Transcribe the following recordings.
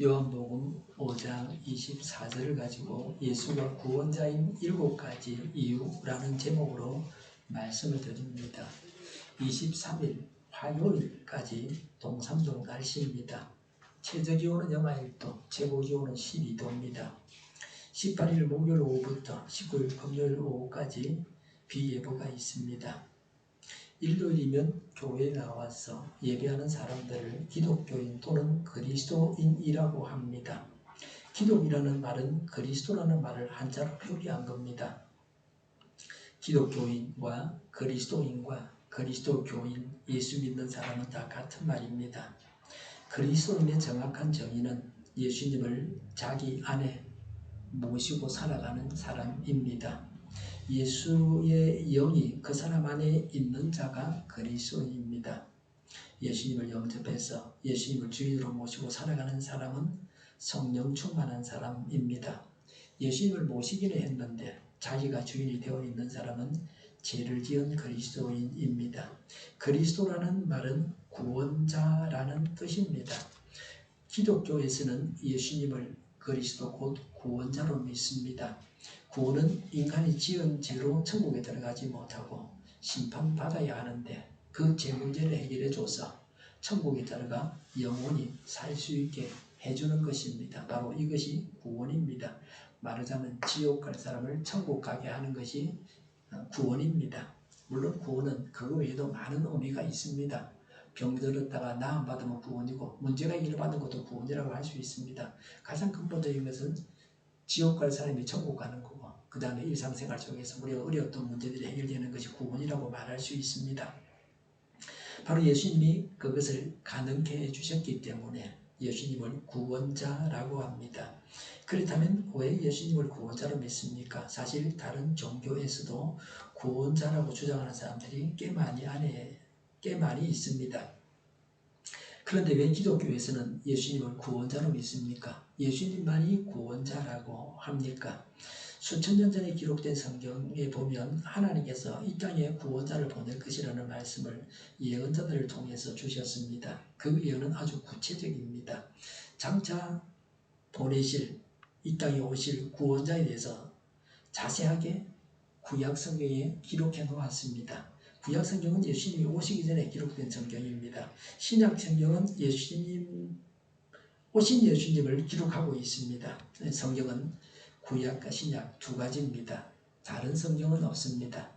요한복음 5장 24절을 가지고 예수가 구원자인 7가지 이유라는 제목으로 말씀을 드립니다. 23일 화요일까지 동삼동 날씨입니다. 최저기온은 영하 1도, 최고기온은 12도입니다. 18일 목요일 오후부터 19일 금요일 오후까지 비 예보가 있습니다. 일요일이면 교회에 나와서 예배하는 사람들을 기독교인 또는 그리스도인이라고 합니다. 기독이라는 말은 그리스도라는 말을 한자로 표기한 겁니다. 기독교인과 그리스도인과 그리스도교인, 예수 믿는 사람은 다 같은 말입니다. 그리스도인의 정확한 정의는 예수님을 자기 안에 모시고 살아가는 사람입니다. 예수의 영이 그 사람 안에 있는 자가 그리스도인입니다. 예수님을 영접해서 예수님을 주인으로 모시고 살아가는 사람은 성령 충만한 사람입니다. 예수님을 모시기는 했는데 자기가 주인이 되어 있는 사람은 죄를 지은 그리스도인입니다. 그리스도라는 말은 구원자라는 뜻입니다. 기독교에서는 예수님을 그리스도 곧 구원자로 믿습니다. 구원은 인간이 지은 죄로 천국에 들어가지 못하고 심판받아야 하는데 그 죄 문제를 해결해줘서 천국에 들어가 영원히 살 수 있게 해주는 것입니다. 바로 이것이 구원입니다. 말하자면 지옥 갈 사람을 천국 가게 하는 것이 구원입니다. 물론 구원은 그거 외에도 많은 의미가 있습니다. 병들었다가 나음받으면 구원이고 문제가 해결받는 것도 구원이라고 할 수 있습니다. 가장 근본적인 것은 지옥 갈 사람이 천국 가는 거고 그 다음에 일상생활 속에서 우리가 어려웠던 문제들이 해결되는 것이 구원이라고 말할 수 있습니다. 바로 예수님이 그것을 가능케 해주셨기 때문에 예수님을 구원자라고 합니다. 그렇다면 왜 예수님을 구원자로 믿습니까? 사실 다른 종교에서도 구원자라고 주장하는 사람들이 꽤 많이 있습니다. 그런데 왜 기독교에서는 예수님을 구원자로 믿습니까? 예수님만이 구원자라고 합니까? 수천 년 전에 기록된 성경에 보면 하나님께서 이 땅에 구원자를 보낼 것이라는 말씀을 예언자들을 통해서 주셨습니다. 그 예언은 아주 구체적입니다. 장차 보내실, 이 땅에 오실 구원자에 대해서 자세하게 구약 성경에 기록해 놓았습니다. 구약 성경은 예수님이 오시기 전에 기록된 성경입니다. 신약 성경은 오신 예수님을 기록하고 있습니다. 성경은 구약과 신약 두 가지입니다. 다른 성경은 없습니다.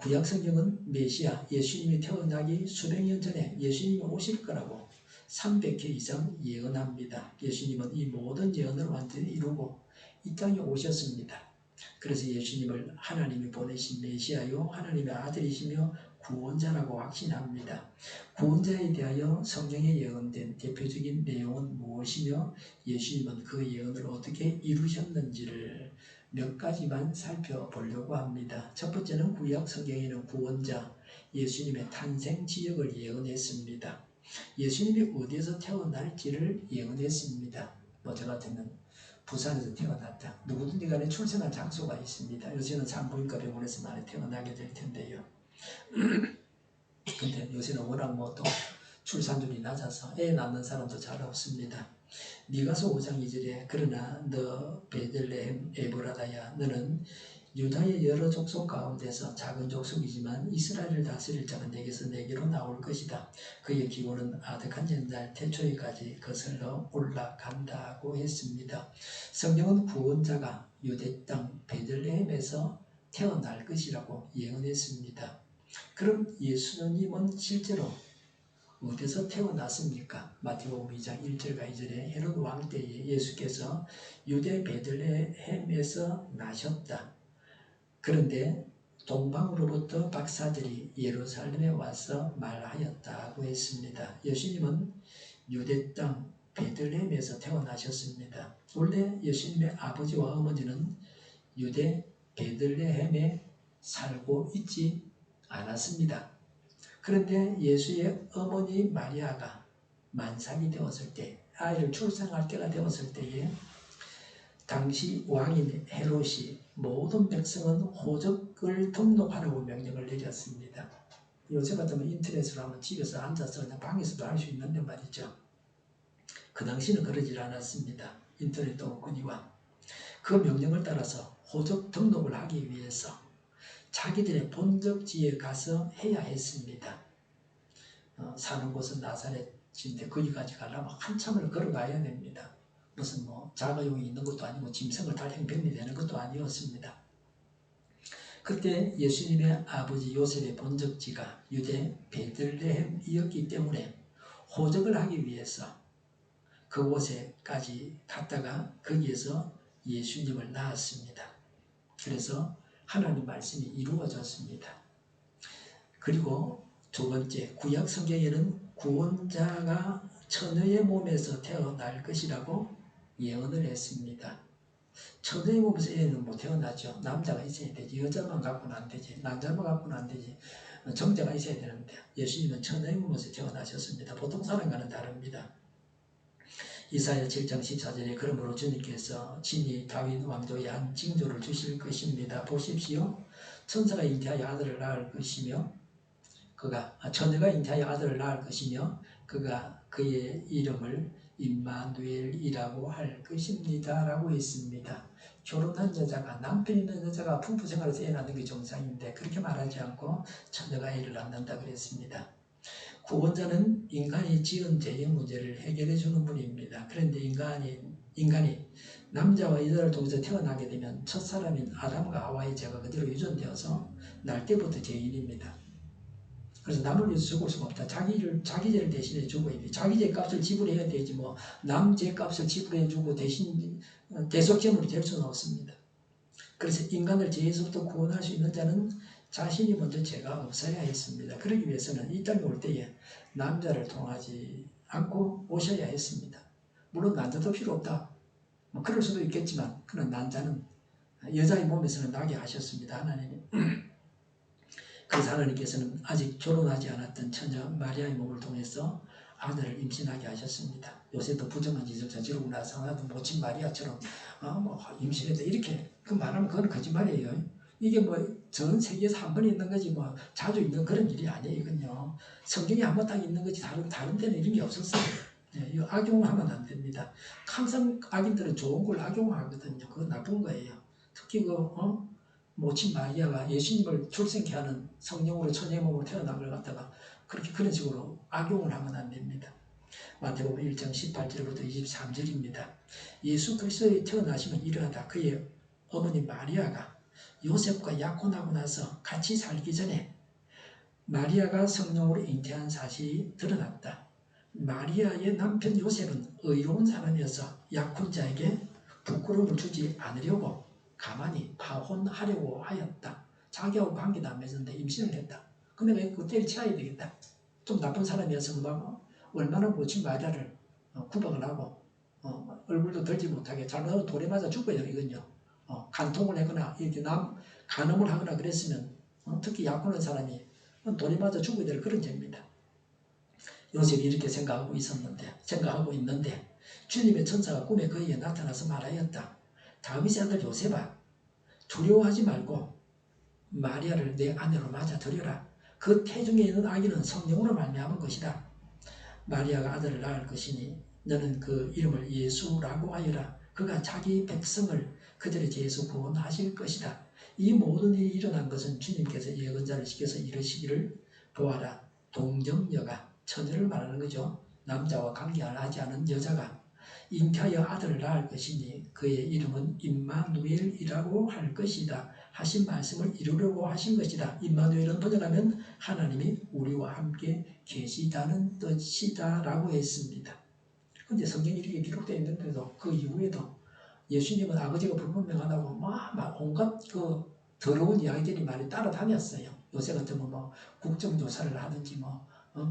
구약 성경은 메시아, 예수님이 태어나기 수백 년 전에 예수님이 오실 거라고 300회 이상 예언합니다. 예수님은 이 모든 예언을 완전히 이루고 이 땅에 오셨습니다. 그래서 예수님을 하나님이 보내신 메시아요 하나님의 아들이시며 구원자라고 확신합니다. 구원자에 대하여 성경에 예언된 대표적인 내용은 무엇이며 예수님은 그 예언을 어떻게 이루셨는지를 몇 가지만 살펴보려고 합니다. 첫 번째는 구약 성경에는 구원자, 예수님의 탄생 지역을 예언했습니다. 예수님이 어디에서 태어날지를 예언했습니다. 저 같으면 부산에서 태어났다. 누구든지 간에 출생한 장소가 있습니다. 요새는 산부인과 병원에서 많이 태어나게 될 텐데요. 근데 요새는 워낙 또 출산율이 낮아서 애 낳는 사람도 잘 없습니다. 미가서 5장 2절에 그러나 너 베들레헴 에브라다야 너는 유다의 여러 족속 가운데서 작은 족속이지만 이스라엘을 다스릴 자가 내게서 내게로 나올 것이다. 그의 기호는 아득한 옛날 태초에까지 거슬러 올라간다고 했습니다. 성경은 구원자가 유대 땅 베들레헴에서 태어날 것이라고 예언했습니다. 그럼 예수님은 실제로 어디서 태어났습니까? 마태복음 2장 1절과 2절에 헤롯 왕 때에 예수께서 유대 베들레헴에서 나셨다. 그런데 동방으로부터 박사들이 예루살렘에 와서 말하였다고 했습니다. 예수님은 유대 땅 베들레헴에서 태어나셨습니다. 원래 예수님의 아버지와 어머니는 유대 베들레헴에 살고 있지 않았습니다. 그런데 예수의 어머니 마리아가 만삭이 되었을 때, 아이를 출산할 때가 되었을 때에 당시 왕인 헤롯이 모든 백성은 호적을 등록하라고 명령을 내렸습니다. 요새 같으면 인터넷으로 하면 집에서 앉아서 그냥 방에서도 할 수 있는데 말이죠. 그 당시는 그러질 않았습니다. 인터넷도 없거니와. 그 명령을 따라서 호적 등록을 하기 위해서 자기들의 본적지에 가서 해야 했습니다. 사는 곳은 나사렛인데 거기까지 가려면 한참을 걸어가야 됩니다. 무슨 자가용이 있는 것도 아니고 짐승을 탈 형편이 되는 것도 아니었습니다. 그때 예수님의 아버지 요셉의 본적지가 유대 베들레헴이었기 때문에 호적을 하기 위해서 그곳에까지 갔다가 거기에서 예수님을 낳았습니다. 그래서 하나님 말씀이 이루어졌습니다. 그리고 두 번째, 구약 성경에는 구원자가 처녀의 몸에서 태어날 것이라고 예언을 했습니다. 처녀의 몸에서 애는 못 태어나죠. 남자가 있어야 되지. 여자만 갖고는 안 되지. 남자만 갖고는 안 되지. 정자가 있어야 되는데 예수님은 처녀의 몸에서 태어나셨습니다. 보통 사람과는 다릅니다. 이사야 7장 14절에 그러므로 주님께서 친히 다윗 왕조의 한 징조를 주실 것입니다. 보십시오. 천사가 잉태하여 아들을 낳을 것이며 처녀가 잉태하여 아들을 낳을 것이며 그가 그의 이름을 임마누엘이라고 할 것입니다. 라고 했습니다. 결혼한 여자가, 남편 있는 여자가 부부 생활에서 애 낳는 게 정상인데 그렇게 말하지 않고 처녀가 애를 낳는다 그랬습니다. 구원자는 인간이 지은 죄의 문제를 해결해 주는 분입니다. 그런데 인간이 남자와 여자를 통해서 태어나게 되면 첫사람인 아담과 하와의 죄가 그대로 유전되어서 날 때부터 죄인입니다. 그래서 남을 위해서 죽을 수가 없다. 자기 죄를 대신해 죽어야 돼. 자기 죄 값을 지불해야 되지 남 죄 값을 지불해 주고 대신 대속제물이 될 수는 없습니다. 그래서 인간을 죄에서부터 구원할 수 있는 자는 자신이 먼저 죄가 없어야 했습니다. 그러기 위해서는 이 땅에 올 때에 남자를 통하지 않고 오셔야 했습니다. 물론 남자도 필요 없다. 그럴 수도 있겠지만 그런 남자는 여자의 몸에서는 나게 하셨습니다. 하나님이. 그래서 하나님께서는 아직 결혼하지 않았던 처녀 마리아의 몸을 통해서 아들을 임신하게 하셨습니다. 요새도 부정한 짓을 저지르고 나서 모친 마리아처럼 임신했다 이렇게 말하면 그건 거짓말이에요. 이게 전 세계에서 한 번 있는 거지 자주 있는 그런 일이 아니에요. 이건요. 성경에 한 번 딱 있는 거지 다른 데는 이런 게 없었어요. 이거 악용하면 안 됩니다. 항상 악인들은 좋은 걸 악용하거든요. 그건 나쁜 거예요. 특히 모친 마리아가 예수님을 출생케 하는 성령으로 처녀의 몸으로 태어난 걸 갖다가 그런 식으로 악용을 하면 안 됩니다. 마태복음 1장 18절부터 23절입니다. 예수 그리스도의 태어나심은 이러하다. 그의 어머니 마리아가 요셉과 약혼하고 나서 같이 살기 전에 마리아가 성령으로 잉태한 사실이 드러났다. 마리아의 남편 요셉은 의로운 사람이어서 약혼자에게 부끄러움을 주지 않으려고 가만히 파혼하려고 하였다. 자기하고 관계도 안 맺었는데 임신을 했다. 근데 왜 그때를 치아야 되겠다. 좀 나쁜 사람이었으면 얼마나 모친 마리아를 구박을 하고 얼굴도 들지 못하게 잘못하면 돌에 맞아 죽어요. 이건요. 간통을 하거나 이렇게 간음을 하거나 그랬으면 특히 약혼한 사람이 돌에 맞아 죽어야 될 그런 죄입니다. 요셉이 이렇게 생각하고 있는데 주님의 천사가 꿈에 그에게 나타나서 말하였다. 다윗의 아들 요셉아, 두려워하지 말고 마리아를 내 아내로 맞아들여라. 그 태중에 있는 아기는 성령으로 말미암은 것이다. 마리아가 아들을 낳을 것이니 너는 그 이름을 예수라고 하여라. 그가 자기 백성을 그들의 죄에서 구원하실 것이다. 이 모든 일이 일어난 것은 주님께서 예언자를 시켜서 이르시기를 보아라. 동정녀가, 처녀를 말하는 거죠. 남자와 관계하지 않은 여자가 잉태하여 아들을 낳을 것이니 그의 이름은 임마누엘이라고 할 것이다. 하신 말씀을 이루려고 하신 것이다. 임마누엘은 번역하면 하나님이 우리와 함께 계시다는 뜻이다 라고 했습니다. 근데 성경이 이렇게 기록되어 있는데도 그 이후에도 예수님은 아버지가 불분명하다고 온갖 더러운 이야기들이 많이 따라다녔어요. 요새 같으면 국정조사를 하든지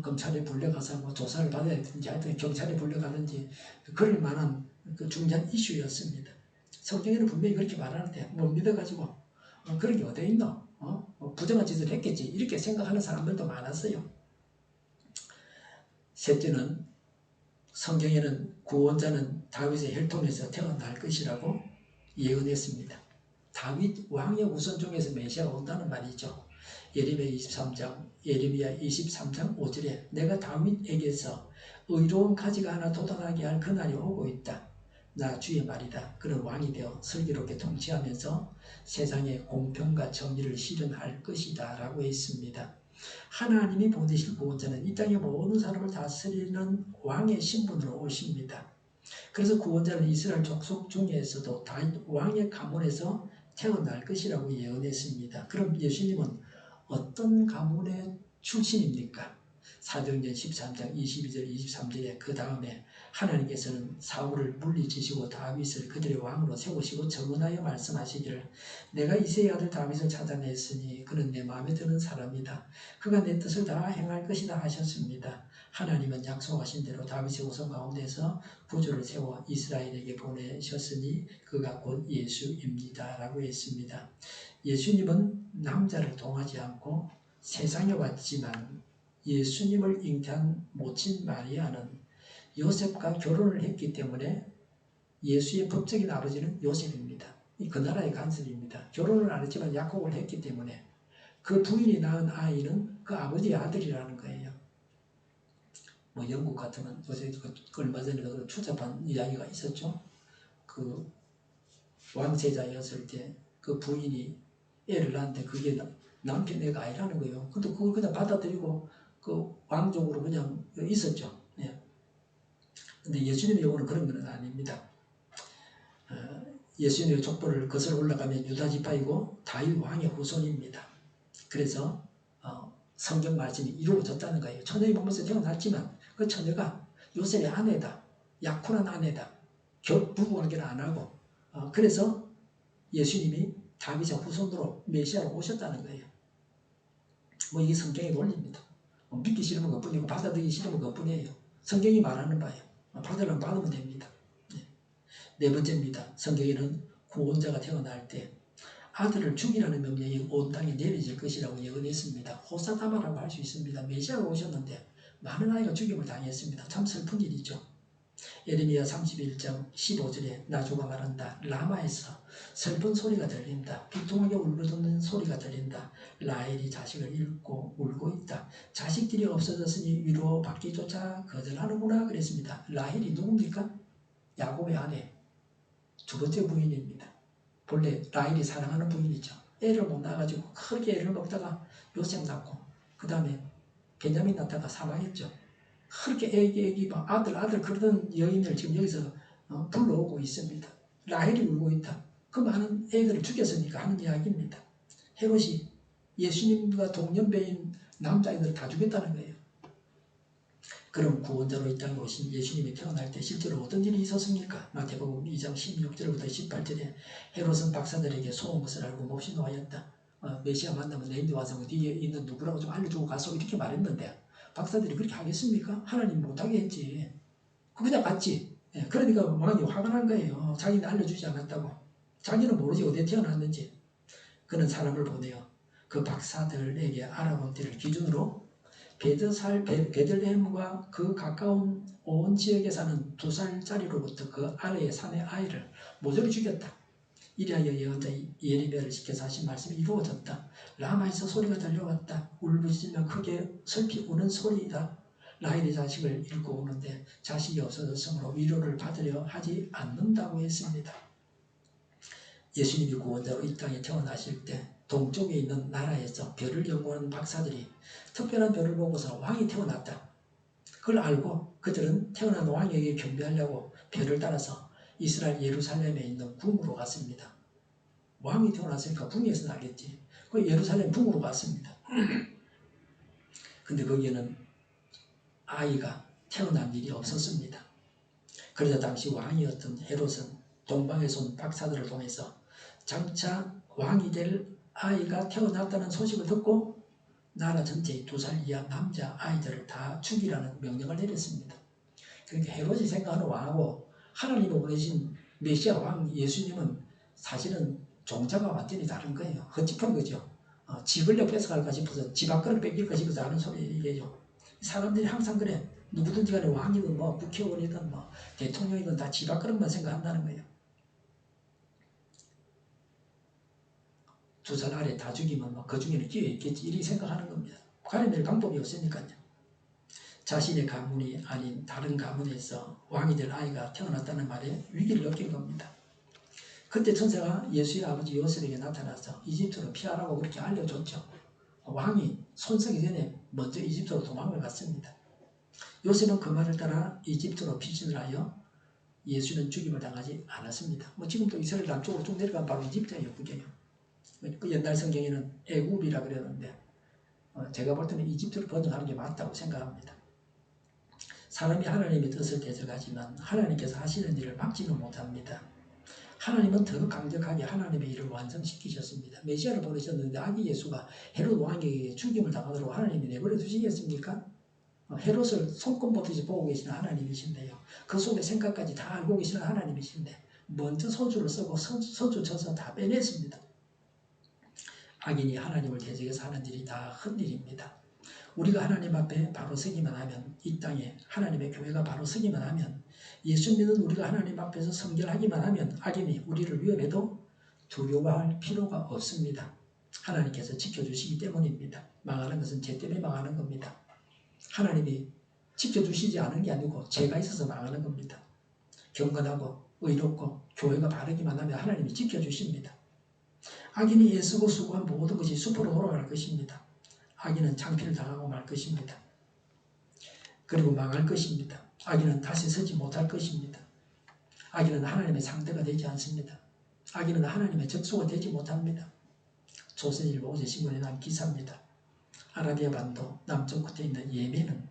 검찰에 불려가서 조사를 받아야 되든지 하여튼 경찰에 불려가든지 그럴 만한 중요한 이슈였습니다. 성경에는 분명히 그렇게 말하는데 못 믿어가지고 그런 게 어디 있노? 부정한 짓을 했겠지 이렇게 생각하는 사람들도 많았어요. 셋째는 성경에는 구원자는 다윗의 혈통에서 태어날 것이라고 예언했습니다. 다윗 왕의 후손 중에서 메시아가 온다는 말이죠. 예레미야 23장 5절에 내가 다윗에게서 의로운 가지가 하나 돋아나게 할 그날이 오고 있다. 나 주의 말이다. 그는 왕이 되어 슬기롭게 통치하면서 세상에 공평과 정의를 실현할 것이다 라고 했습니다. 하나님이 보내실 구원자는 이 땅의 모든 사람을 다스리는 왕의 신분으로 오십니다. 그래서 구원자는 이스라엘 족속 중에서도 다윗 왕의 가문에서 태어날 것이라고 예언했습니다. 그럼 예수님은 어떤 가문의 출신입니까? 사도행전 13장 22절 23절에 그 다음에 하나님께서는 사울을 물리치시고 다윗을 그들의 왕으로 세우시고 정언하여 말씀하시기를 내가 이새의 아들 다윗을 찾아냈으니 그는 내 마음에 드는 사람이다. 그가 내 뜻을 다 행할 것이다 하셨습니다. 하나님은 약속하신 대로 다윗의 후손 가운데서 구주를 세워 이스라엘에게 보내셨으니 그가 곧 예수입니다 라고 했습니다. 예수님은 남자를 동하지 않고 세상에 왔지만 예수님을 잉태한 모친 마리아는 요셉과 결혼을 했기 때문에 예수의 법적인 아버지는 요셉입니다. 그 나라의 간섭입니다. 결혼을 안 했지만 약혼을 했기 때문에 그 부인이 낳은 아이는 그 아버지의 아들이라는 거예요. 뭐 영국 같으면 요새 얼마 전에 그 추잡한 이야기가 있었죠. 그 왕세자였을 때 그 부인이 애를 낳는데 그게 남편 애가 아니라는 거예요. 근데 그걸 그냥 받아들이고 그 왕족으로 그냥 있었죠. 예. 근데 예수님의 경우는 그런 건 아닙니다. 예수님의 족보를 거슬러 올라가면 유다 지파이고 다윗 왕의 후손입니다. 그래서 성경 말씀이 이루어졌다는 거예요. 처녀의 몸에서 태어났지만 그 처녀가 요셉의 아내다. 약혼한 아내다. 부부관계를 안 하고 그래서 예수님이 다윗의 후손으로 메시아로 오셨다는 거예요. 뭐 이게 성경의 논리입니다. 믿기 싫으면 그뿐이고 받아들이기 싫으면 그뿐이에요. 성경이 말하는 바예요. 받으려면 받으면 됩니다. 네 번째입니다. 성경에는 구원자가 태어날 때 아들을 죽이라는 명령이 온 땅에 내려질 것이라고 예언했습니다. 호사다마라고 할 수 있습니다. 메시아가 오셨는데 많은 아이가 죽임을 당했습니다. 참 슬픈 일이죠. 예레미야 31장 15절에 나주가 말한다. 라마에서 슬픈 소리가 들린다. 비통하게 울부짖는 소리가 들린다. 라헬이 자식을 잃고 울고 있다. 자식들이 없어졌으니 위로받기조차 거절하는구나 그랬습니다. 라헬이 누굽니까? 야곱의 아내, 두 번째 부인입니다. 본래 라헬이 사랑하는 부인이죠. 애를 못 낳아가지고 크게 애를 먹다가 요셉 낳고 그 다음에 베냐민 낳다가 사망했죠. 그렇게 애기 막 아들 그러던 여인을 지금 여기서 불러오고 있습니다. 라헬이 울고 있다. 그 많은 애들을 죽였으니까 하는 이야기입니다. 헤롯이 예수님과 동년배인 남자애들을 다 죽였다는 거예요. 그럼 구원자로 이 땅에 오신 예수님이 태어날 때 실제로 어떤 일이 있었습니까? 마태복음 2장 16절부터 18절에 헤롯은 박사들에게 소은 것을 알고 몹시 노하였다. 메시아 만나면 내 인도 와서 그 뒤에 있는 누구라고 좀 알려주고 가서 이렇게 말했는데 박사들이 그렇게 하겠습니까? 하나님 못하게 했지. 그냥 갔지. 예, 그러니까 왕이 화가 난 거예요. 자기는 알려주지 않았다고. 자기는 모르지 어디에 태어났는지. 그는 사람을 보내요. 그 박사들에게 알아본 때를 기준으로 베들레헴과 그 가까운 온 지역에 사는 2살짜리로부터 그 아래의 산의 아이를 모조리 죽였다. 이리하여 예언자 예레미야를 시켜서 하신 말씀이 이루어졌다. 라마에서 소리가 들려왔다. 울부짖으며 크게 슬피 우는 소리이다. 라헬이 자식을 잃고 오는데 자식이 없어졌으므로 위로를 받으려 하지 않는다고 했습니다. 예수님이 구원자로 이 땅에 태어나실 때 동쪽에 있는 나라에서 별을 연구하는 박사들이 특별한 별을 보고서 왕이 태어났다. 그걸 알고 그들은 태어난 왕에게 경배하려고 별을 따라서 이스라엘 예루살렘에 있는 궁으로 갔습니다. 왕이 태어났으니까 궁에서 나겠지. 그 예루살렘 궁으로 갔습니다. 근데 거기에는 아이가 태어난 일이 없었습니다. 그러자 당시 왕이었던 헤롯은 동방에서 온 박사들을 통해서 장차 왕이 될 아이가 태어났다는 소식을 듣고 나라 전체의 2살 이하 남자 아이들을 다 죽이라는 명령을 내렸습니다. 그러니까 헤롯이 생각하는 왕하고 하나님이 보내신 메시아 왕 예수님은 사실은 종자가 완전히 다른 거예요. 헛짚은 거죠. 집을 뺏어갈까 싶어서 집 앞을 뺏길까 싶어서 하는 소리겠죠. 사람들이 항상 그래. 누구든지 간에 왕이든 뭐 국회의원이든 뭐 대통령이든 다 집 앞그릇만 생각한다는 거예요. 2살 아래 다 죽이면 뭐 그 중에는 끼어 있겠지 이렇게 생각하는 겁니다. 가려낼 방법이 없으니까요. 자신의 가문이 아닌 다른 가문에서 왕이 될 아이가 태어났다는 말에 위기를 느낀 겁니다. 그때 천사가 예수의 아버지 요셉에게 나타나서 이집트로 피하라고 그렇게 알려줬죠. 왕이 손석이 전에 먼저 이집트로 도망을 갔습니다. 요셉은 그 말을 따라 이집트로 피신을 하여 예수는 죽임을 당하지 않았습니다. 지금도 이스라엘 남쪽으로 쭉 내려가면 바로 이집트예요. 그게요. 그 옛날 성경에는 애굽이라 그러는데 제가 볼 때는 이집트로 번역하는 게 맞다고 생각합니다. 사람이 하나님의 뜻을 대적하지만 하나님께서 하시는 일을 막지는 못합니다. 하나님은 더 강력하게 하나님의 일을 완성시키셨습니다. 메시아를 보내셨는데 아기 예수가 헤롯 왕에게 죽임을 당하도록 하나님이 내버려 두시겠습니까? 헤롯을 손꼽보듯이 보고 계시는 하나님이신데요. 그 속의 생각까지 다 알고 계시는 하나님이신데 먼저 소주를 쓰고 선주 쳐서 다 빼냈습니다. 악인이 하나님을 대적해서 하는 일이 다 헛일입니다. 우리가 하나님 앞에 바로 서기만 하면, 이 땅에 하나님의 교회가 바로 서기만 하면, 예수 믿는 우리가 하나님 앞에서 성결하기만 하면 악인이 우리를 위협해도 두려워할 필요가 없습니다. 하나님께서 지켜주시기 때문입니다. 망하는 것은 죄 때문에 망하는 겁니다. 하나님이 지켜주시지 않은 게 아니고 죄가 있어서 망하는 겁니다. 경건하고 의롭고 교회가 바르기만 하면 하나님이 지켜주십니다. 악인이 애쓰고 수고한 모든 것이 수포로 돌아갈 것입니다. 악인은 창피를 당하고 말 것입니다. 그리고 망할 것입니다. 악인은 다시 서지 못할 것입니다. 악인은 하나님의 상대가 되지 않습니다. 악인은 하나님의 적수가 되지 못합니다. 조선일보 어제 신문에 난 기사입니다. 아라비아 반도 남쪽 끝에 있는 예멘은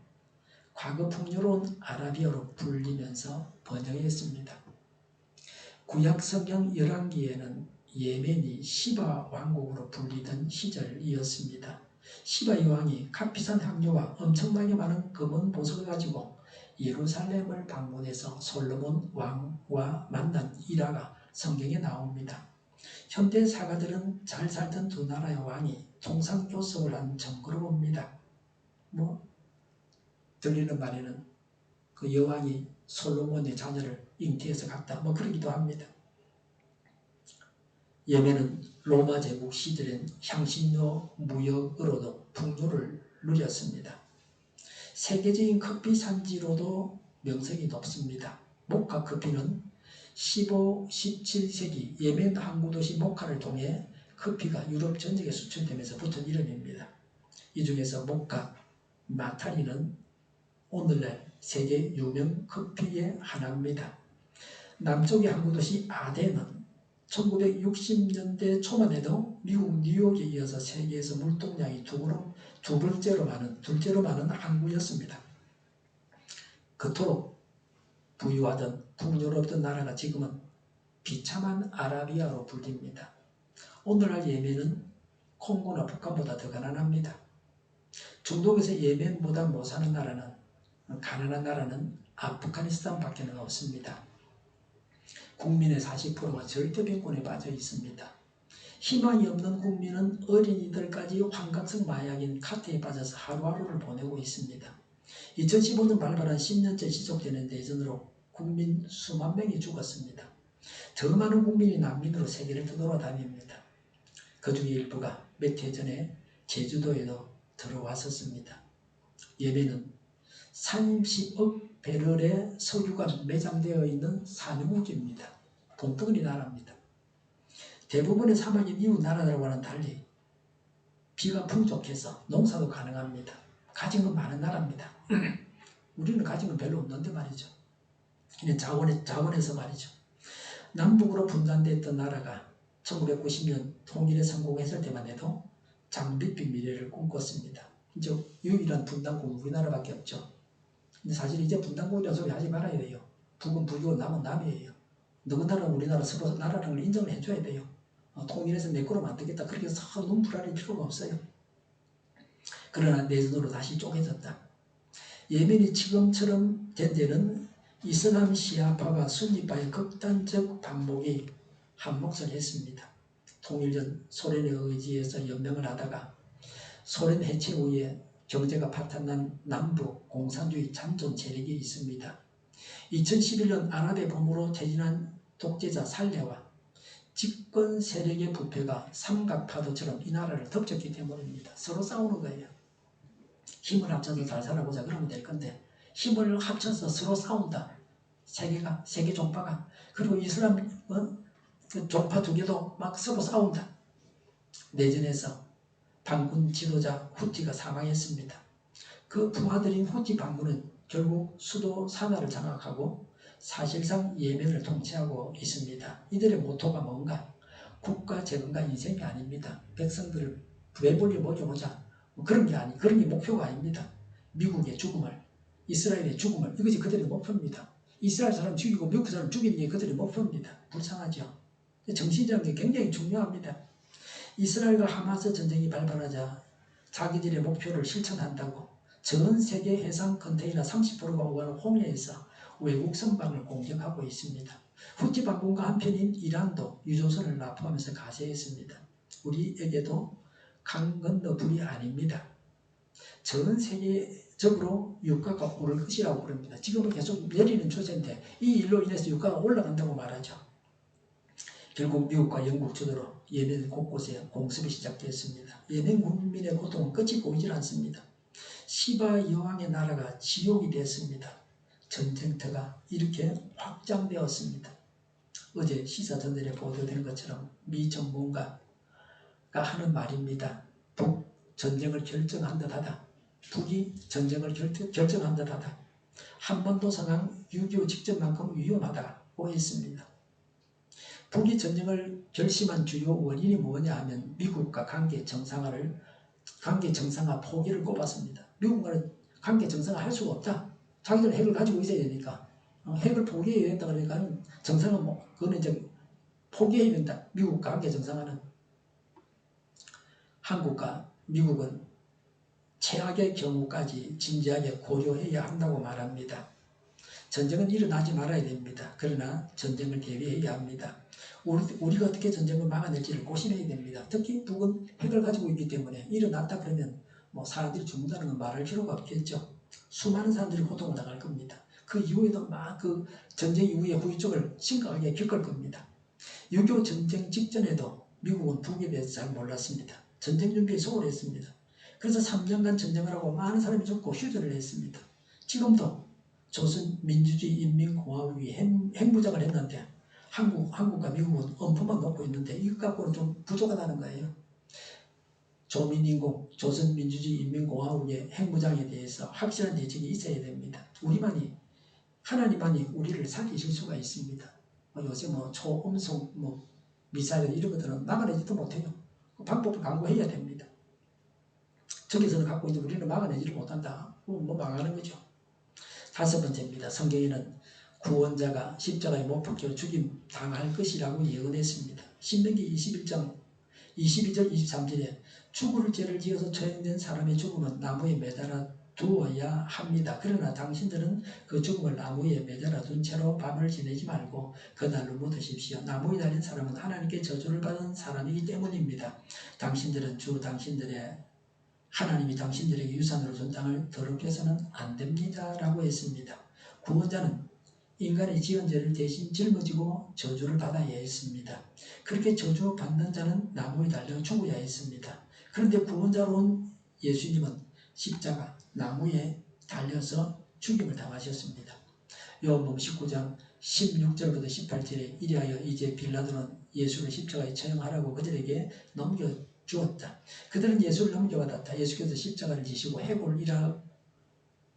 과거 풍요로운 아라비아로 불리면서 번영했습니다. 구약 성경 열왕기에는 예멘이 시바 왕국으로 불리던 시절이었습니다. 시바의 왕이 카피산 향료와 엄청나게 많은 금은 보석을 가지고 예루살렘을 방문해서 솔로몬 왕과 만난 일화가 성경에 나옵니다. 현대 사가들은 잘 살던 두 나라의 왕이 통상교섭을 한 증거로 봅니다. 들리는 말에는 그 여왕이 솔로몬의 자녀를 잉태해서 갔다 그러기도 합니다. 예멘은 로마 제국 시절엔 향신료 무역으로도 풍요를 누렸습니다. 세계적인 커피 산지로도 명성이 높습니다. 모카 커피는 15, 17세기 예멘 항구 도시 모카를 통해 커피가 유럽 전역에 수출되면서 붙은 이름입니다. 이 중에서 모카, 마타리는 오늘날 세계 유명 커피의 하나입니다. 남쪽의 항구 도시 아덴은 1960년대 초만 해도 미국 뉴욕에 이어서 세계에서 물동량이 둘째로 많은 항구였습니다. 그토록 부유하던 풍요롭던 나라가 지금은 비참한 아라비아로 불립니다. 오늘날 예멘은 콩고나 북한보다 더 가난합니다. 중동에서 예멘보다 못 사는 나라는, 가난한 나라는 아프가니스탄밖에 없습니다. 국민의 40%가 절대貧困에 빠져 있습니다. 희망이 없는 국민은 어린이들까지 환각성 마약인 카트에 빠져서 하루하루를 보내고 있습니다. 2015년 발발한 10년째 지속되는 대전으로 국민 수만 명이 죽었습니다. 더 많은 국민이 난민으로 세계를 떠돌아다닙니다. 그 중에 일부가 몇 해 전에 제주도에도 들어왔었습니다. 예멘은 30억 배럴의 석유가 매장되어 있는 산유국입니다. 돈덩어리 나라입니다. 대부분의 사막인 이웃 나라들과는 달리 비가 풍족해서 농사도 가능합니다. 가진 건 많은 나라입니다. 우리는 가진 건 별로 없는데 말이죠. 그냥 자원에서 말이죠. 남북으로 분단됐던 나라가 1990년 통일에 성공했을 때만 해도 장밋빛 미래를 꿈꿨습니다. 이제 유일한 분단국은 우리나라밖에 없죠. 근데 사실 이제 분단국이라는 소리 하지 말아야 돼요. 북은 북이고 남은 남이에요. 너구나라 우리나라 서로 나라를 인정을 해줘야 돼요. 통일해서 내 거로 만들겠다. 그렇게 해서 눈물할 필요가 없어요. 그러나 내전으로 다시 쪼개졌다. 예멘이 지금처럼 된 데는 이슬람 시아파와 순니파의 극단적 반목이 한몫을 했습니다. 통일 전 소련에 의지해서 연맹을 하다가 소련 해체 후에 경제가 파탄난 남북 공산주의 잔존 세력이 있습니다. 2011년 아랍의 봄으로 퇴진한 독재자 살레와 집권 세력의 부패가 삼각파도처럼 이 나라를 덮쳤기 때문입니다. 서로 싸우는 거예요. 힘을 합쳐서 잘 살아보자 그러면 될 건데 힘을 합쳐서 서로 싸운다. 세계 종파가. 그리고 이슬람 그 종파 두 개도 막 서로 싸운다. 내전에서 반군 지도자 후티가 사망했습니다. 그 부하들인 후티 반군은 결국 수도 사나를 장악하고 사실상 예멘을 통치하고 있습니다. 이들의 모토가 뭔가? 국가 재건과 인생이 아닙니다. 백성들을 배불리 먹여보자. 그런 게 목표가 아닙니다. 미국의 죽음을, 이스라엘의 죽음을, 이것이 그들의 목표입니다. 이스라엘 사람 죽이고 미국 사람 죽이는 게 그들의 목표입니다. 불쌍하죠. 정신이라는 게 굉장히 중요합니다. 이스라엘과 하마스 전쟁이 발발하자 자기들의 목표를 실천한다고 전 세계 해상 컨테이너 30%가 오가는 홍해에서 외국 선박을 공격하고 있습니다. 후티 반군과 한편인 이란도 유조선을 납포하면서 가세했습니다. 우리에게도 강 건너 불이 아닙니다. 전 세계적으로 유가가 오를 것이라고 그럽니다. 지금은 계속 내리는 추세인데 이 일로 인해서 유가가 올라간다고 말하죠. 결국 미국과 영국 주도로 예멘 곳곳에 공습이 시작됐습니다. 예멘 국민의 고통은 끝이 보이질 않습니다. 시바 여왕의 나라가 지옥이 됐습니다. 전쟁터가 이렇게 확장되었습니다. 어제 시사저널에 보도된 것처럼 미 전문가가 하는 말입니다. 북 전쟁을 결정한 듯하다. 북이 전쟁을 결정한 듯하다. 한반도 상황 6.25 직전만큼 위험하다고 했습니다. 북이 전쟁을 결심한 주요 원인이 뭐냐 하면 미국과 관계 정상화 포기를 꼽았습니다. 미국과는 관계 정상화 할 수가 없다. 자기들 핵을 가지고 있어야 되니까 핵을 포기해야 된다 그러니까 정상화 그거는 이제 포기해야 된다. 미국과 관계 정상화는. 한국과 미국은 최악의 경우까지 진지하게 고려해야 한다고 말합니다. 전쟁은 일어나지 말아야 됩니다. 그러나 전쟁을 대비해야 합니다. 우리가 어떻게 전쟁을 막아낼지를 고심해야 됩니다. 특히 북은 핵을 가지고 있기 때문에 일어났다 그러면 사람들이 죽는다는 건 말할 필요가 없겠죠. 수많은 사람들이 고통을 당할 겁니다. 그 이후에도 막 그 전쟁 이후의 후유증을 심각하게 겪을 겁니다. 6.25 전쟁 직전에도 미국은 북에 대해서 잘 몰랐습니다. 전쟁 준비에 소홀했습니다. 그래서 3년간 전쟁을 하고 많은 사람이 죽고 휴전을 했습니다. 지금도 조선민주주의인민공화국이 핵무장을 했는데 한국과 미국은 엄포만 놓고 있는데 이것 갖고는 좀 부족하다는 거예요. 조민인공, 조선민주주의인민공화국의 핵무장에 대해서 확실한 대책이 있어야 됩니다. 하나님만이 우리를 살리실 수가 있습니다. 요새 초음속 미사일 이런 것들은 막아내지도 못해요. 그 방법을 강구해야 됩니다. 저기서는 갖고 있는데 우리는 막아내지를 못한다. 망하는 거죠. 5번째입니다. 성경에는 구원자가 십자가에 못 박혀 죽임 당할 것이라고 예언했습니다. 신명기 21장 22절 23절에 죽을 죄를 지어서 처형된 사람의 죽음은 나무에 매달아 두어야 합니다. 그러나 당신들은 그 죽음을 나무에 매달아 둔 채로 밤을 지내지 말고 그날로 묻으십시오. 나무에 달린 사람은 하나님께 저주를 받은 사람이기 때문입니다. 당신들은 하나님이 당신들에게 유산으로 준 땅을 더럽게 해서는 안 됩니다. 라고 했습니다. 구원자는 인간의 지은 죄를 대신 짊어지고 저주를 받아야 했습니다. 그렇게 저주받는 자는 나무에 달려 죽어야 했습니다. 그런데 구원자로 온 예수님은 십자가, 나무에 달려서 죽임을 당하셨습니다. 요한복음 19장 16절부터 18절에 이리하여 이제 빌라도는 예수를 십자가에 처형하라고 그들에게 넘겨주었다. 그들은 예수를 넘겨받았다. 예수께서 십자가를 지시고 해골이라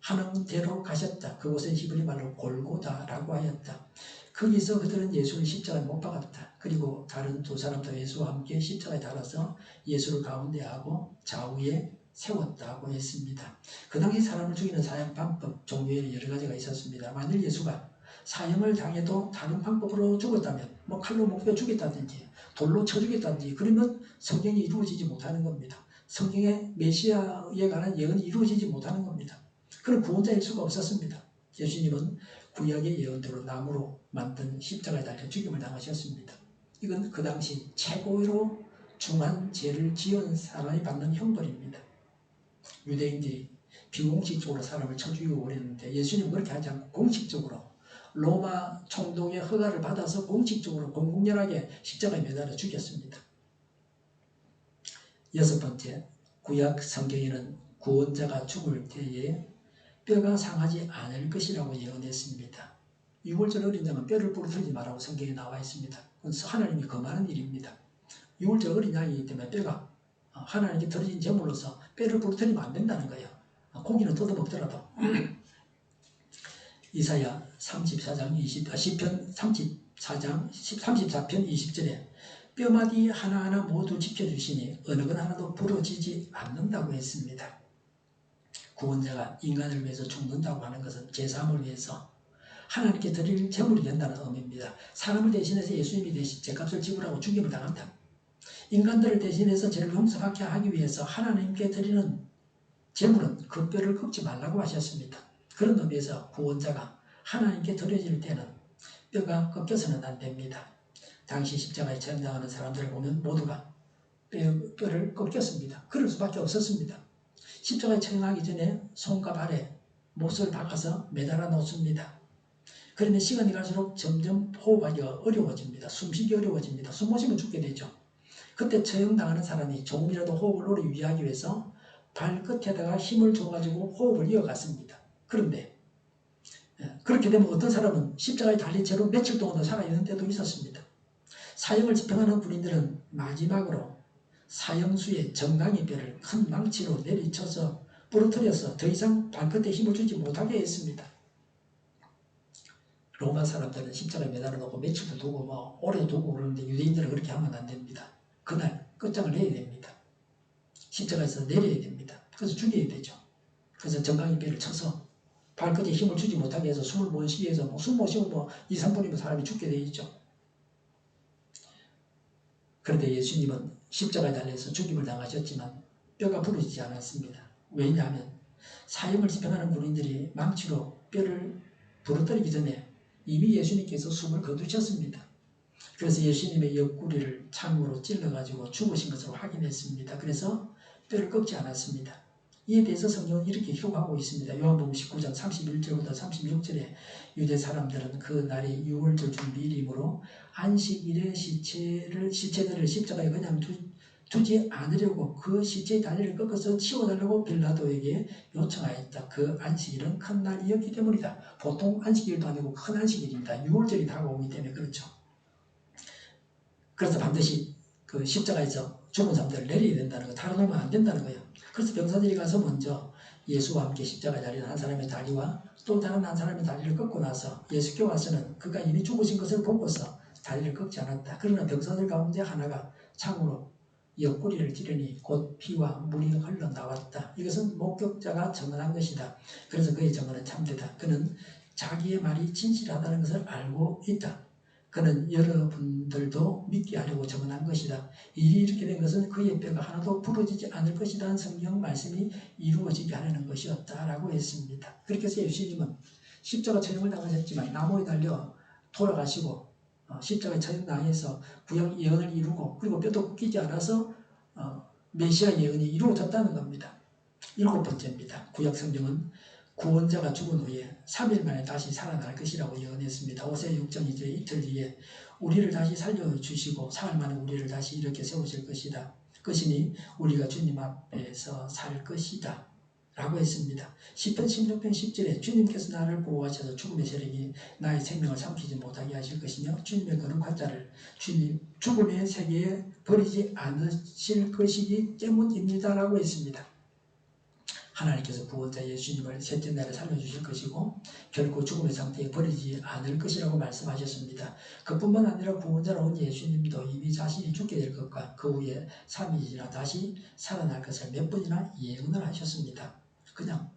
하는 대로 가셨다. 그곳은 히브리 말로 골고다라고 하였다. 거기서 그들은 예수를 십자가에 못 박았다. 그리고 다른 2사람도 예수와 함께 십자가에 달아서 예수를 가운데 하고 좌우에 세웠다고 했습니다. 그 당시 사람을 죽이는 사형 방법 종류에는 여러 가지가 있었습니다. 만일 예수가 사형을 당해도 다른 방법으로 죽었다면 칼로 목베어 죽였다든지 돌로 쳐 죽였다든지 그러면 성경이 이루어지지 못하는 겁니다. 성경의 메시아에 관한 예언이 이루어지지 못하는 겁니다. 그런 구원자일 수가 없었습니다. 예수님은 구약의 예언대로 나무로 만든 십자가에 달려 죽임을 당하셨습니다. 이건 그 당시 최고로 중한 죄를 지은 사람이 받는 형벌입니다. 유대인들이 비공식적으로 사람을 쳐 죽이고 그랬는데 예수님은 그렇게 하지 않고 공식적으로 로마 총독의 허가를 받아서 공식적으로 공공연하게 십자가에 매달아 죽였습니다. 6번째, 구약 성경에는 구원자가 죽을 때에 뼈가 상하지 않을 것이라고 예언했습니다. 유월절 어린 양은 뼈를 부러뜨리지 말라고 성경에 나와 있습니다. 그건 하나님이 금하는 일입니다. 유월절 어린 양이기 때문에 뼈가 하나님께 드려진 제물로서 뼈를 부러뜨리면 안 된다는 거예요. 고기는 뜯어먹더라도. 이사야 34편 20절에 뼈마디 하나하나 모두 지켜주시니 어느 것 하나도 부러지지 않는다고 했습니다. 구원자가 인간을 위해서 죽는다고 하는 것은 제3을 위해서 하나님께 드릴 제물이 된다는 의미입니다. 사람을 대신해서 예수님이 대신 죄값을 지불하고 죽임을 당한다. 인간들을 대신해서 죄를 용서받게 하기 위해서 하나님께 드리는 제물은 그 뼈를 꺾지 말라고 하셨습니다. 그런 의미에서 구원자가 하나님께 드려질 때는 뼈가 꺾여서는 안 됩니다. 당시 십자가에 처형당하는 사람들을 보면 모두가 뼈를 꺾였습니다. 그럴 수밖에 없었습니다. 십자가에 처형하기 전에 손과 발에 못을 박아서 매달아 놓습니다. 그러면 시간이 갈수록 점점 호흡하기가 어려워집니다. 숨쉬기 어려워집니다. 숨 못 쉬면 죽게 되죠. 그때 처형당하는 사람이 조금이라도 호흡을 오래 유지하기 위해서 발끝에다가 힘을 줘가지고 호흡을 이어갔습니다. 그런데 그렇게 되면 어떤 사람은 십자가에 달린 채로 며칠 동안도 살아있는 때도 있었습니다. 사형을 집행하는 군인들은 마지막으로 사형수의 정강이 뼈를 큰 망치로 내리쳐서 부러뜨려서 더 이상 발끝에 힘을 주지 못하게 했습니다. 로마 사람들은 십자가에 매달아 놓고 며칠도 두고 오래 두고 그러는데 유대인들은 그렇게 하면 안 됩니다. 그날 끝장을 내야 됩니다. 십자가에서 내려야 됩니다. 그래서 죽여야 되죠. 그래서 정강이 뼈를 쳐서 발끝에 힘을 주지 못하게 해서 숨을 못 쉬게 해서 숨 못 쉬고 2, 3분이면 사람이 죽게 되어 있죠. 그런데 예수님은 십자가에 달려서 죽임을 당하셨지만 뼈가 부러지지 않았습니다. 왜냐하면 사형을 집행하는 군인들이 망치로 뼈를 부러뜨리기 전에 이미 예수님께서 숨을 거두셨습니다. 그래서 예수님의 옆구리를 창으로 찔러가지고 죽으신 것으로 확인했습니다. 그래서 뼈를 꺾지 않았습니다. 이에 대해서 성경은 이렇게 기록하고 있습니다. 요한복음 19장 31절부터 36절에 유대 사람들은 그 날이 유월절 준비일이므로 안식일에 시체들을 십자가에 그냥 두지 않으려고 그 시체의 다리를 꺾어서 치워달라고 빌라도에게 요청하였다. 그 안식일은 큰 날이었기 때문이다. 보통 안식일도 아니고 큰 안식일입니다. 유월절이 다가오기 때문에 그렇죠. 그래서 반드시 그 십자가에서 죽은 사람들을 내려야 된다는 거, 달아놓으면 안 된다는 거예요. 그래서 병사들이 가서 먼저 예수와 함께 십자가에 달린 한 사람의 다리와 또 다른 한 사람의 다리를 꺾고 나서 예수께 와서는 그가 이미 죽으신 것을 보고서 다리를 꺾지 않았다. 그러나 병사들 가운데 하나가 창으로 옆구리를 찌르니 곧 피와 물이 흘러나왔다. 이것은 목격자가 증언한 것이다. 그래서 그의 증언은 참되다. 그는 자기의 말이 진실하다는 것을 알고 있다. 그는 여러분들도 믿게 하려고 증언한 것이다. 일이 이렇게 된 것은 그의 뼈가 하나도 부러지지 않을 것이라는 성경 말씀이 이루어지게 하려는 것이었다라고 했습니다. 그렇게 해서 예수님은 십자가 처형을 당하셨지만 나무에 달려 돌아가시고 십자가에 처형당해서 구약 예언을 이루고 그리고 뼈도 꺾이지 않아서 메시아 예언이 이루어졌다는 겁니다. 7번째입니다. 구약 성경은 구원자가 죽은 후에 3일 만에 다시 살아날 것이라고 예언했습니다. 호세아 6장 이제 이틀 뒤에 우리를 다시 살려주시고 사흘 만에 우리를 다시 이렇게 세우실 것이다. 것이니 우리가 주님 앞에서 살 것이다. 라고 했습니다. 시편 16편 10절에 주님께서 나를 보호하셔서 죽음의 세력이 나의 생명을 삼키지 못하게 하실 것이며 주님의 거룩한 자를 주님 죽음의 세계에 버리지 않으실 것이기 때문입니다. 라고 했습니다. 하나님께서 구원자 예수님을 셋째 날에 살려주실 것이고 결코 죽음의 상태에 버리지 않을 것이라고 말씀하셨습니다. 그뿐만 아니라 구원자로 온 예수님도 이미 자신이 죽게 될 것과 그 후에 3일이 지나 다시 살아날 것을 몇 번이나 예언을 하셨습니다. 그냥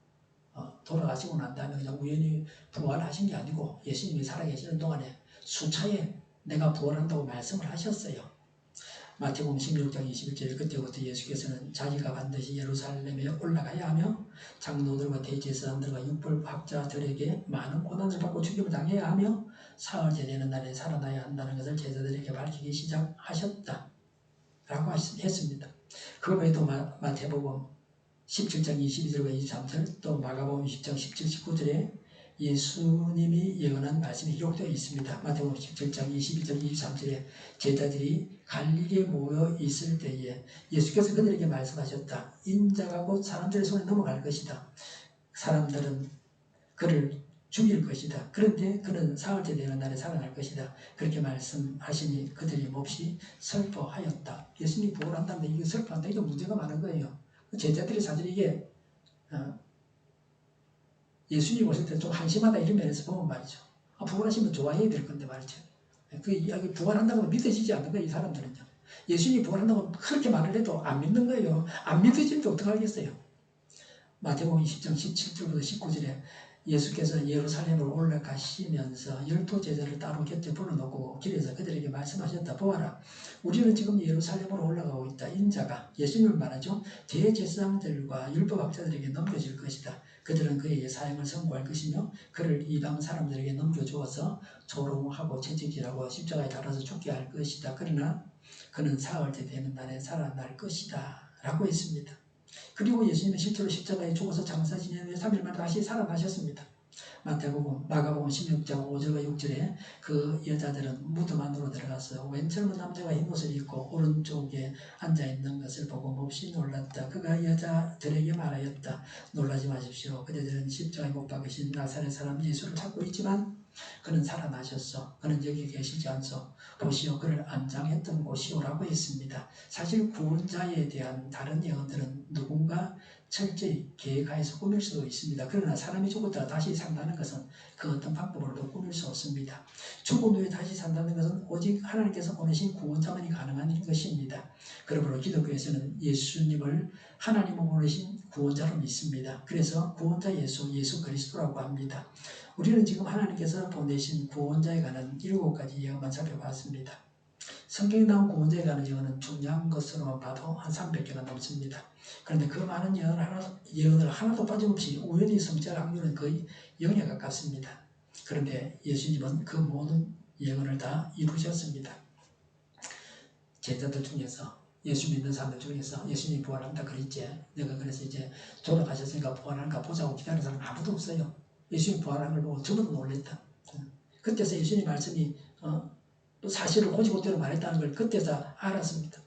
돌아가시고 난 다음에 그냥 우연히 부활하신 게 아니고 예수님이 살아계시는 동안에 수차례 내가 부활한다고 말씀을 하셨어요. 마태복음 16장 21절 그때부터 예수께서는 자기가 반드시 예루살렘에 올라가야 하며 장로들과 대제사장들과 율법학자들에게 많은 고난을 받고 죽임을 당해야 하며 사흘째 되는 날에 살아나야 한다는 것을 제자들에게 밝히기 시작하셨다 라고 했습니다. 그 외에도 마태복음 17장 22절과 23절 또 마가복음 10장 17, 19절에 예수님이 예언한 말씀이 기록되어 있습니다. 마태복음 17장 22절 23절에 제자들이 갈릴리에 모여 있을 때에 예수께서 그들에게 말씀하셨다. 인자가 곧 사람들의 손에 넘어갈 것이다. 사람들은 그를 죽일 것이다. 그런데 그는 사흘째 되는 날에 살아날 것이다. 그렇게 말씀하시니 그들이 몹시 슬퍼하였다. 예수님이 부활한다는데 이게 슬퍼한다. 이게 문제가 많은 거예요. 제자들이 사실 이게 예수님 오실 때 좀 한심하다 이런 면에서 보면 말이죠. 부활하시면 좋아해야 될 건데 말이죠. 그 이야기 부활한다고 믿어지지 않는 거예요. 이 사람들은요. 예수님이 부활한다고 그렇게 말을 해도 안 믿는 거예요. 안 믿어지는데 어떡하겠어요. 마태복음 20장 17절부터 19절에 예수께서 예루살렘으로 올라가시면서 12 제자를 따로 곁에 불러놓고 길에서 그들에게 말씀하셨다. 보아라, 우리는 지금 예루살렘으로 올라가고 있다. 인자가, 예수님을 말하죠. 대제사장들과 율법학자들에게 넘겨질 것이다. 그들은 그에게 사형을 선고할 것이며 그를 이방 사람들에게 넘겨주어서 조롱하고 채찍질하고 십자가에 달아서 죽게 할 것이다. 그러나 그는 사흘째 되는 날에 살아날 것이다 라고 했습니다. 그리고 예수님은 실제로 십자가에 죽어서 장사 지낸 후에 3일 만에 다시 살아나셨습니다. 마가복음 16장 5절과 6절에 그 여자들은 무덤 안으로 들어가서 웬 젊은 남자가 흰옷을 입고 오른쪽에 앉아있는 것을 보고 몹시 놀랐다. 그가 여자들에게 말하였다. 놀라지 마십시오. 그대들은 십자가에 못 박으신 나사렛 사람 예수를 찾고 있지만 그는 살아나셨어. 그는 여기 계시지 않소. 보시오, 그를 안장했던 곳이오라고 했습니다. 사실 구원자에 대한 다른 예언들은 누군가 철저히 계획하여서 꾸밀 수도 있습니다. 그러나 사람이 죽었다가 다시 산다는 것은 그 어떤 방법으로도 꾸밀 수 없습니다. 죽은 후에 다시 산다는 것은 오직 하나님께서 보내신 구원자만이 가능한 것입니다. 그러므로 기독교에서는 예수님을 하나님으로 보내신 구원자로 믿습니다. 그래서 구원자 예수 그리스도라고 합니다. 우리는 지금 하나님께서 보내신 구원자에 관한 7가지 예언만 살펴봤습니다. 성경에 나온 구원자에 관한 예언은 중요한 것으로만 봐도 한 300개가 넘습니다. 그런데 그 많은 예언을 하나도 빠짐없이 우연히 성취할 확률은 거의 0에 가깝습니다. 그런데 예수님은 그 모든 예언을 다 이루셨습니다. 제자들 중에서 예수 믿는 사람들 중에서 예수님이 부활한다 그랬지. 내가 그래서 이제 돌아가셨으니까 부활하는가 보자고 기다리는 사람 아무도 없어요. 예수님 부활하는 걸 보고 전부 놀랬다. 그때서 예수님 말씀이 또 사실을 고지고대로 말했다는 걸 그때서 알았습니다.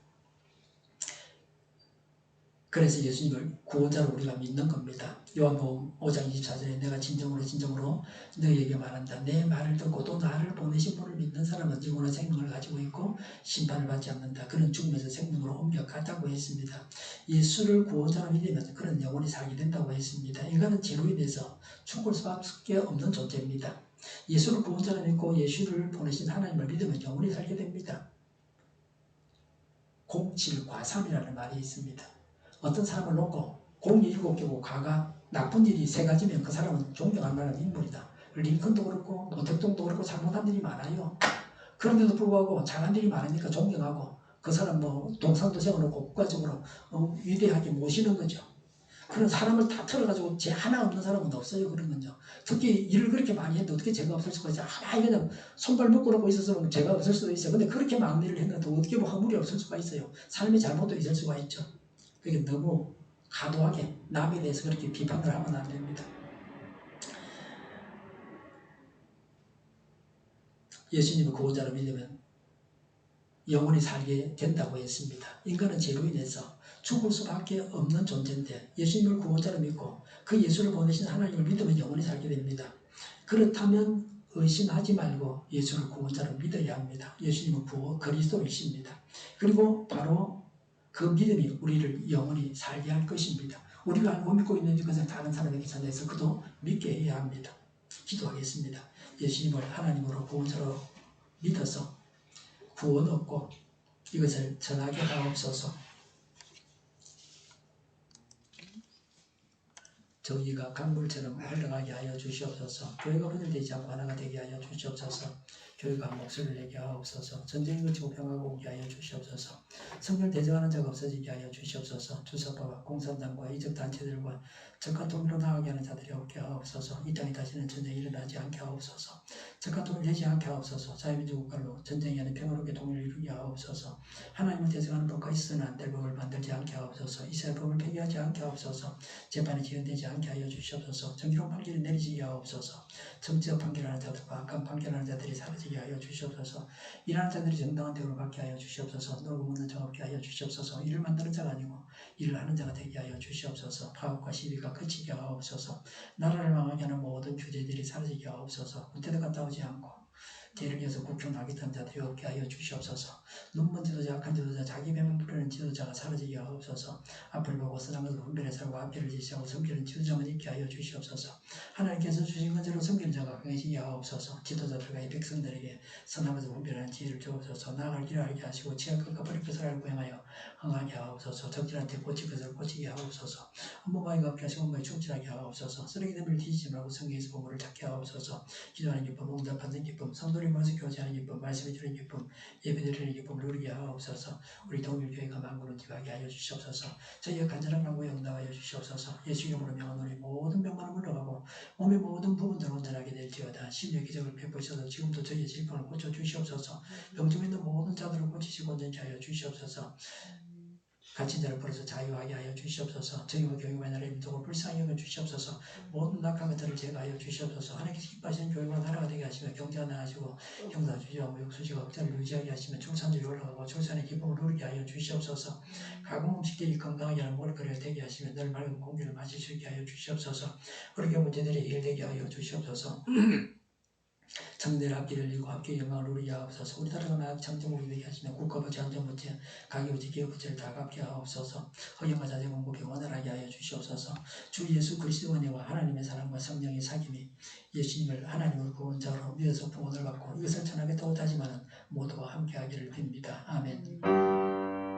그래서 예수님을 구원자로 우리가 믿는 겁니다. 요한복음 5장 24절에 내가 진정으로 너희에게 말한다. 내 말을 듣고 또 나를 보내신 분을 믿는 사람은 영원한 생명을 가지고 있고 심판을 받지 않는다. 그는 죽음에서 생명으로 옮겨갔다고 했습니다. 예수를 구원자로 믿으면 그는 영원히 살게 된다고 했습니다. 인간은 죄로 인해서 죽을 수밖에 없는 존재입니다. 예수를 구원자로 믿고 예수를 보내신 하나님을 믿으면 영원히 살게 됩니다. 07과삼이라는 말이 있습니다. 어떤 사람을 놓고 공이 7개고 가가 나쁜 일이 3가지면 그 사람은 존경할 만한 인물이다. 링컨도 그렇고 노택동도 그렇고 잘못한 일이 많아요. 그런데도 불구하고 잘한 일이 많으니까 존경하고 그 사람 동상도 세워놓고 국가적으로 위대하게 모시는 거죠. 그런 사람을 다 털어가지고 죄 하나 없는 사람은 없어요. 그런 건요. 특히 일을 그렇게 많이 했는데 어떻게 죄가 없을 수가 있어요. 하나 그냥 손발 묶어놓고 있어서 죄가 없을 수도 있어요. 근데 그렇게 많은 일을 했는데 어떻게 허물이 없을 수가 있어요. 삶의 잘못도 있을 수가 있죠. 그게 너무 과도하게 남에 대해서 그렇게 비판을 하면 안 됩니다. 예수님을 구원자로 믿으면 영원히 살게 된다고 했습니다. 인간은 죄로 인해서 죽을 수밖에 없는 존재인데 예수님을 구원자로 믿고 그 예수를 보내신 하나님을 믿으면 영원히 살게 됩니다. 그렇다면 의심하지 말고 예수를 구원자로 믿어야 합니다. 예수님은 그리스도이십니다. 그리고 바로 그 믿음이 우리를 영원히 살게 할 것입니다. 우리가 알고 믿고 있는 것을 다른 사람에게 전해서 그도 믿게 해야 합니다. 기도하겠습니다. 예수님을 하나님으로 구원자로 믿어서 구원 얻고 이것을 전하게 하옵소서. 정의가 강물처럼 흘러가게 하여 주시옵소서. 교회가 분열되지 않고 하나가 되게 하여 주시옵소서. 교회가 목소리를 내게 하옵소서. 전쟁이 그치고 평화가 오게 하여 주시옵소서. 성령 대적하는 자가 없어지게 하여 주시옵소서. 주사파와 공산당과 이적 단체들과 적과 통일로 나가게 하는 자들이 없게 하옵소서. 이 땅에 다시는 전쟁이 일어나지 않게 하옵소서. 적과 통일 되지 않게 하옵소서. 자유민주 국가로 전쟁이 아닌 평화롭게 통일을 이루게 하옵소서. 하나님을 대적하는 법과 있어서는 안 될 법을 만들지 않게 하옵소서. 이스라엘 법을 폐기하지 않게 하옵소서. 재판이 지연되지 않게 하여 주시옵소서. 정의로운 판결이 내리지게 하옵소서. 정치적 판결하는 자들과 악한 판결하는 자들이 사라지게 하여 주시옵소서. 일하는 자들이 정당한 대우를 받게 하여 주시옵소서. 놀고 먹는 자 없게 하여 주시옵소서. 일을 만드는 자가 아니고 일을 하는 자가 되게 하여 주시옵소서. 파업과 시비가 그치게 하옵소서. 나라를 망하게 하는 모든 규제들이 사라지게 하옵소서. 군대도 갔다 오지 않고 죄를 이어서 국경하게 된 자들이 없게 하여 주시옵소서. 눈먼 지도자, 악한 지도자, 자기 배만 부르는 지도자가 사라지게 하옵소서. 앞을 보고 선한 것을 분별해 살고 앞길을 지시하고 섬기는 지도자만 있게 하여 주시옵소서. 하나님께서 주신 것대로 섬기는 자가 강해지게 하옵소서. 지도자들과 이 백성들에게 선한 것을 분별하는 지혜를 주옵소서. 나아갈 길을 알게 하시고 취할 것과 버릴 것을 알고 행하여 흥하게 하옵소서. 적들한테 고칠 것을 고치게 하옵소서. 업무방해가 없게 하시고 업무에 충실하게 하옵소서. 쓰레기 대비를 뒤지지 말고 성경에서 보물을 찾게 하옵소서. 기도하는 기쁨, 응답받는 기쁨, 성도를 모여서 교제하는 기쁨, 말씀을 들은 기쁨, 예배드리는 기쁨을 누리게 하옵소서. 우리 동일교회가 만국을 기하게 하여 주시옵소서. 저희의 간절한 간구에 응답하여 주시옵소서. 예수 이름으로 명하노니 모든 병만은 물러가고 몸의 모든 부분들을 온전하게 될지어다. 심령 기적을 베푸셔서 지금도 저희의 질병을 고쳐 주시옵소서. 병중에 있는 모든 자들을 고치시고 온전히 하여 주시옵소서. 갇힌 자를 풀어서 자유하게 하여 주시옵소서. 정의와 교육과 나라의 민족을 불쌍히 여겨 주시옵소서. 모든 낙한 것들을 제거하여 주시옵소서. 하나님께서 기뻐하시는 교육과 나라가 되게 하시며 경제가 나아지고 형사 주지와 무역 수지가 억제를 유지하게 하시며 출산율이 올라가고 출산의 기쁨을 누리게 하여 주시옵소서. 가공 음식들이 건강하게 하는 먹을거리가 되게 하시며 늘 맑은 공기를 마실 수 있게 하여 주시옵소서. 우리 교회 문제들이 해결되게 하여 주시옵소서. 청대를 앞길을 열고 함께 영광을 누리게 하옵소서. 우리나라가 나아가 창정국이 되게 하시며 국가부채, 안전부채, 가계부채, 기업부채를 다 갚게 하옵소서. 허영과 자제 공급이 원활하게 하여 주시옵소서. 주 예수 그리스도 은혜와 하나님의 사랑과 성령의 사귐이 예수님을 하나님을 구원자로 믿어서 구원을 받고 이것을 전하겠다고 다짐하는 모두와 함께하기를 빕니다. 아멘.